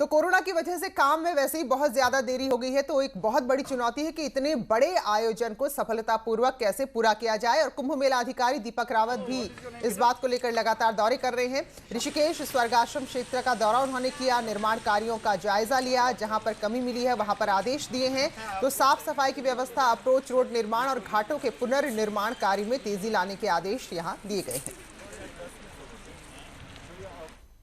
Corona की वजह से काम में वैसे ही बहुत ज्यादा देरी हो गई है, तो एक बहुत बड़ी चुनौती है कि इतने बड़े आयोजन को सफलतापूर्वक कैसे पूरा किया जाए। और कुंभ मेला अधिकारी दीपक रावत भी इस बात को लेकर लगातार दौरे कर रहे हैं। ऋषिकेश स्वर्गाश्रम क्षेत्र का दौरा उन्होंने किया, निर्माण कार्यों का जायजा लिया, जहां पर कमी मिली है वहां पर आदेश दिए हैं। तो साफ सफाई की व्यवस्था, अप्रोच रोड निर्माण और घाटों के पुनर्निर्माण कार्य में तेजी लाने के आदेश यहां दिए गए हैं।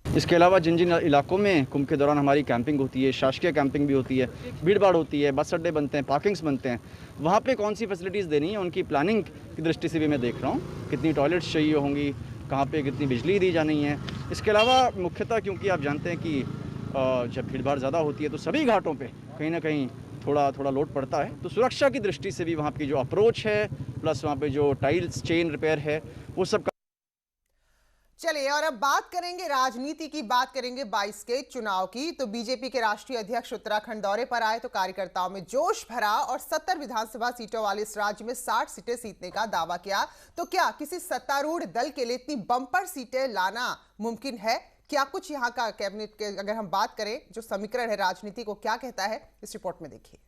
इसके अलावा जिन जिन इलाकों में कुंभ के दौरान हमारी कैंपिंग होती है, शासकीय कैंपिंग भी होती है, भीड़ भाड़ होती है, बस अड्डे बनते हैं, पार्किंग्स बनते हैं, वहाँ पे कौन सी फैसिलिटीज़ देनी है उनकी प्लानिंग की दृष्टि से भी मैं देख रहा हूँ। कितनी टॉयलेट्स चाहिए होंगी, कहाँ पे कितनी बिजली दी जानी है। इसके अलावा मुख्यतः क्योंकि आप जानते हैं कि जब भीड़ भाड़ ज़्यादा होती है तो सभी घाटों पर कहीं ना कहीं थोड़ा लोड पड़ता है, तो सुरक्षा की दृष्टि से भी वहाँ की जो अप्रोच है प्लस वहाँ पर जो टाइल्स चेन रिपेयर है वो सब। चलिए और अब बात करेंगे राजनीति की, बात करेंगे 22 के चुनाव की। तो बीजेपी के राष्ट्रीय अध्यक्ष उत्तराखंड दौरे पर आए तो कार्यकर्ताओं में जोश भरा और 70 विधानसभा सीटों वाले इस राज्य में 60 सीटें जीतने का दावा किया। तो क्या किसी सत्तारूढ़ दल के लिए इतनी बम्पर सीटें लाना मुमकिन है? क्या कुछ यहाँ का कैबिनेट के अगर हम बात करें जो समीकरण है राजनीति को क्या कहता है, इस रिपोर्ट में देखिए।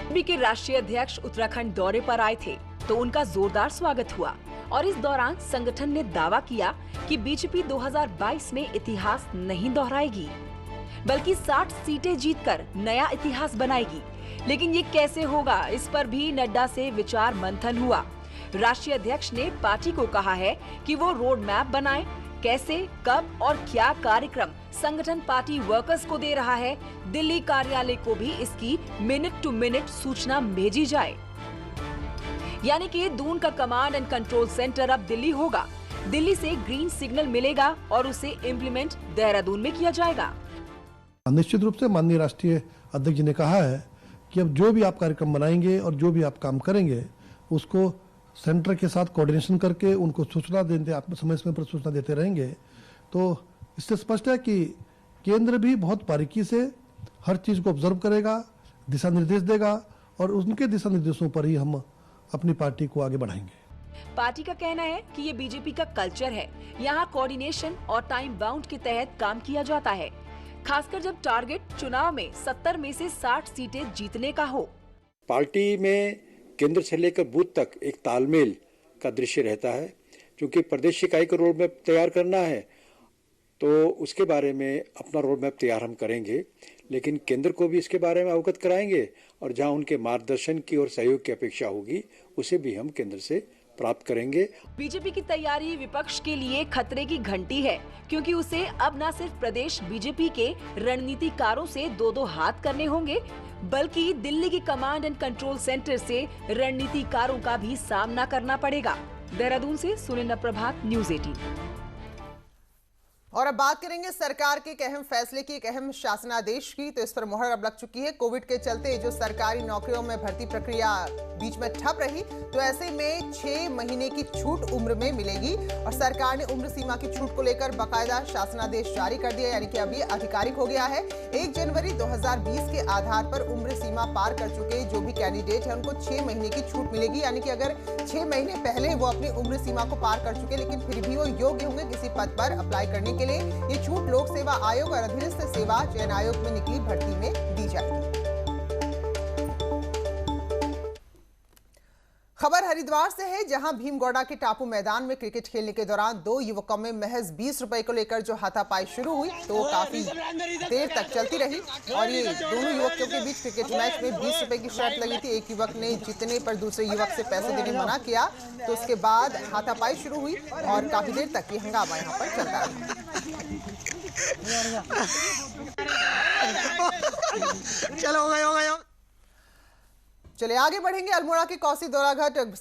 बीजेपी के राष्ट्रीय अध्यक्ष उत्तराखंड दौरे पर आए थे तो उनका जोरदार स्वागत हुआ और इस दौरान संगठन ने दावा किया कि बीजेपी 2022 में इतिहास नहीं दोहराएगी बल्कि 60 सीटें जीतकर नया इतिहास बनाएगी। लेकिन ये कैसे होगा, इस पर भी नड्डा से विचार मंथन हुआ। राष्ट्रीय अध्यक्ष ने पार्टी को कहा है कि वो रोड मैप बनाए, कैसे, कब और क्या कार्यक्रम संगठन पार्टी वर्कर्स को दे रहा है, दिल्ली कार्यालय को भी इसकी मिनट टू मिनट सूचना भेजी जाए। यानी कि दून का कमांड एंड कंट्रोल सेंटर अब दिल्ली होगा। दिल्ली से ग्रीन सिग्नल मिलेगा और उसे इम्प्लीमेंट देहरादून में किया जाएगा। निश्चित रूप से माननीय राष्ट्रीय अध्यक्ष जी ने कहा है कि अब जो भी आप कार्यक्रम बनाएंगे और जो भी आप काम करेंगे उसको सेंटर के साथ कोऑर्डिनेशन करके उनको सूचना देते, आप समय समय पर सूचना देते रहेंगे। तो इससे स्पष्ट है कि केंद्र भी बहुत बारीकी से हर चीज को ऑब्जर्व करेगा, दिशा निर्देश देगा और उनके दिशा निर्देशों पर ही हम अपनी पार्टी को आगे बढ़ाएंगे। पार्टी का कहना है कि ये बीजेपी का कल्चर है, यहाँ कोऑर्डिनेशन और टाइम बाउंड के तहत काम किया जाता है, खासकर जब टारगेट चुनाव में 70 में से 60 सीटें जीतने का हो। पार्टी में केंद्र से लेकर बूथ तक एक तालमेल का दृश्य रहता है। क्योंकि प्रदेश इकाई का रोड मैप तैयार करना है तो उसके बारे में अपना रोड मैप तैयार हम करेंगे, लेकिन केंद्र को भी इसके बारे में अवगत कराएंगे और जहां उनके मार्गदर्शन की और सहयोग की अपेक्षा होगी उसे भी हम केंद्र से प्राप्त करेंगे। बीजेपी की तैयारी विपक्ष के लिए खतरे की घंटी है, क्योंकि उसे अब न सिर्फ प्रदेश बीजेपी के रणनीतिकारों से दो हाथ करने होंगे, बल्कि दिल्ली की कमांड एंड कंट्रोल सेंटर से रणनीतिकारों का भी सामना करना पड़ेगा। देहरादून से सुनील प्रभात, न्यूज़ 18। और अब बात करेंगे सरकार के एक अहम फैसले की, एक अहम शासनादेश की। तो इस पर मुहर अब लग चुकी है। कोविड के चलते जो सरकारी नौकरियों में भर्ती प्रक्रिया बीच में ठप रही, तो ऐसे में 6 महीने की छूट उम्र में मिलेगी और सरकार ने उम्र सीमा की छूट को लेकर बाकायदा शासनादेश जारी कर दिया, यानी कि अभी आधिकारिक हो गया है। 1 जनवरी 2020 के आधार पर उम्र सीमा पार कर चुके जो भी कैंडिडेट है उनको 6 महीने की छूट मिलेगी। यानी कि अगर 6 महीने पहले वो अपनी उम्र सीमा को पार कर चुके लेकिन फिर भी वो योग्य होंगे किसी पद पर अप्लाई करने के लिए, ये छूट लोक सेवा आयोग और अधीनस्थ सेवा चयन आयोग में निकली भर्ती में दी जाएगी। खबर हरिद्वार से है, जहां भीमगौड़ा के टापू मैदान में क्रिकेट खेलने के दौरान 2 युवकों में महज 20 रुपए को लेकर जो हाथापाई शुरू हुई तो वो काफी देर तक चलती रही और ये दोनों युवकों के बीच क्रिकेट मैच में 20 रुपए की शर्त लगी थी। एक युवक ने जीतने पर दूसरे युवक से पैसे देने मना किया, तो उसके बाद हाथापाई शुरू हुई और काफी देर तक ये हंगामा यहाँ पर चलता रहा। चलो हो गए। चलिए आगे बढ़ेंगे। अल्मोड़ा के कौसी दौराघाट सड़क